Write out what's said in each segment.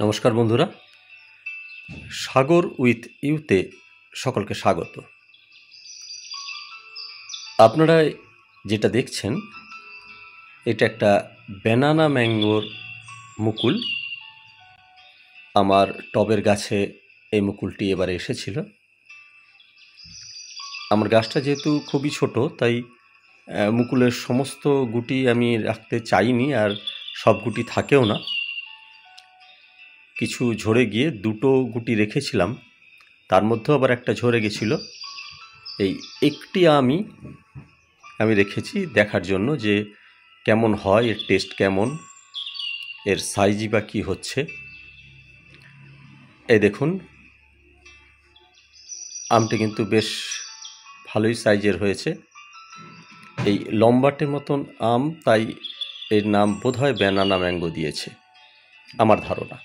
নমস্কার বন্ধুরা, সাগর উইথ ইউতে সকলকে স্বাগত। আপনারা যেটা দেখছেন এটা একটা ব্যানানা ম্যাঙ্গোর মুকুল। আমার টবের গাছে এই মুকুলটি এবারে এসেছিল। আমার গাছটা যেহেতু খুবই ছোট, তাই মুকুলের সমস্ত গুটি আমি রাখতে চাইনি, আর সব গুটি থাকেও না। কিছু ঝরে গিয়ে দুটো গুটি রেখেছিলাম, তার মধ্যেও আবার একটা ঝরে গেছিল। এই একটি আমি রেখেছি দেখার জন্য যে কেমন হয়, এর টেস্ট কেমন, এর সাইজই বা কী হচ্ছে। এই দেখুন, আমটি কিন্তু বেশ ভালোই সাইজের হয়েছে। এই লম্বাটে মতন আম, তাই এর নাম বোধহয় ব্যানানা ম্যাঙ্গো দিয়েছে আমার ধারণা।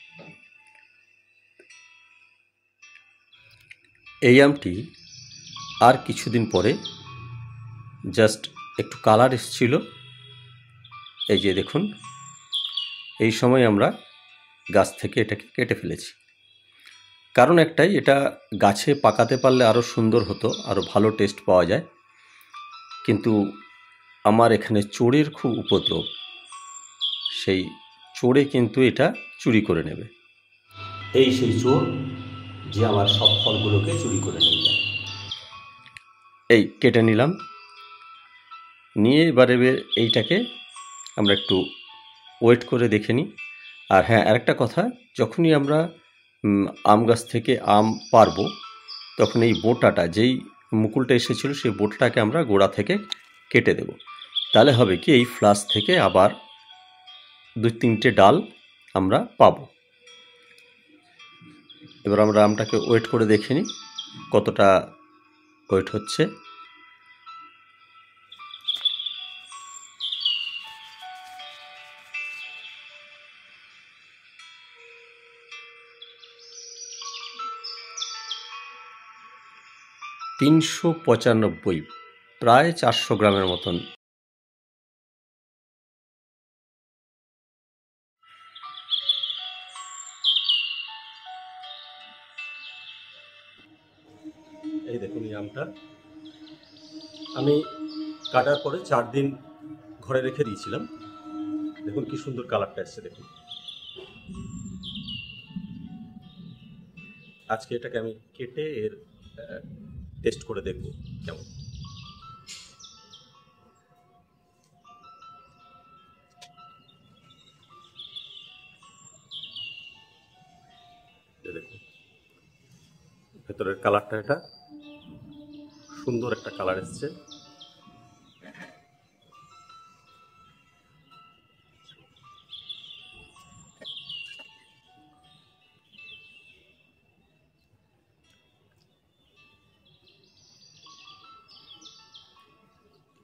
এই আমটি আর কিছুদিন পরে জাস্ট একটু কালার এসেছিল। এই যে দেখুন, এই সময় আমরা গাছ থেকে এটাকে কেটে ফেলেছি। কারণ একটাই, এটা গাছে পাকাতে পারলে আরও সুন্দর হতো, আরও ভালো টেস্ট পাওয়া যায়। কিন্তু আমার এখানে চোরের খুব উপদ্রব, সেই চোরে কিন্তু এটা চুরি করে নেবে। এই সেই চোর যে আমার সব ফলগুলোকে চুরি করে নিয়ে যায়। এই কেটে নিলাম, নিয়ে এবারে এইটাকে আমরা একটু ওয়েট করে দেখে নিই। আর হ্যাঁ, আরেকটা কথা, যখনই আমরা আম গাছ থেকে আম পারবো, তখন এই বোটাটা, যেই মুকুলটা এসেছিল সেই বোটাটাকে আমরা গোড়া থেকে কেটে দেব। তাহলে হবে কি, এই ফ্লাস থেকে আবার 2-3টে ডাল আমরা পাবো। এবার আমরা আমটাকে ওয়েট করে দেখে নিই কতটা ওয়েট হচ্ছে। $395, প্রায় 400 গ্রামের মতন। এই দেখুন, এই আমটা আমি কাটার পরে 4 দিন ঘরে রেখে দিয়েছিলাম। দেখুন কি সুন্দর কালারটা এসছে। দেখুন, আজকে এটাকে আমি কেটে এর টেস্ট করে দেখব কেমন। দেখুন ভেতরের কালারটা, এটা সুন্দর একটা কালার এসছে।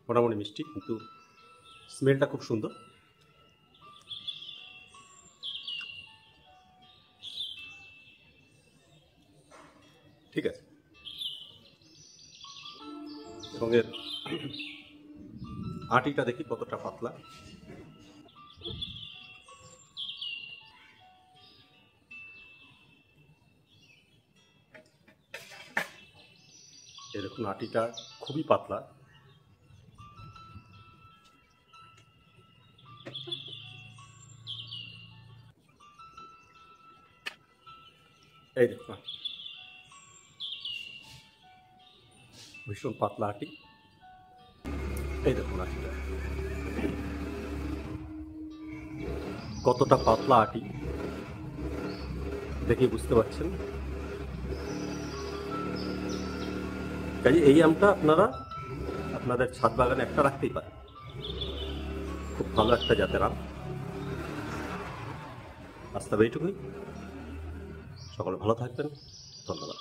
মোটামুটি মিষ্টি, কিন্তু স্মেলটা খুব সুন্দর। ঠিক আছে, এবং এর আটিটা দেখি কতটা পাতলা। এরকম আটিটা খুবই পাতলা। এই দেখুন, ভীষণ পাতলা আটি। এই দেখুন আটিটা কতটা পাতলা আটি, দেখে বুঝতে পারছেন। কাজে এই আমটা আপনারা আপনাদের ছাদ বাগানে একটা রাখতেই পারেন, খুব ভালো একটা জাতের আম। আজ তবে এইটুকুই। সকলে ভালো থাকবেন, ধন্যবাদ।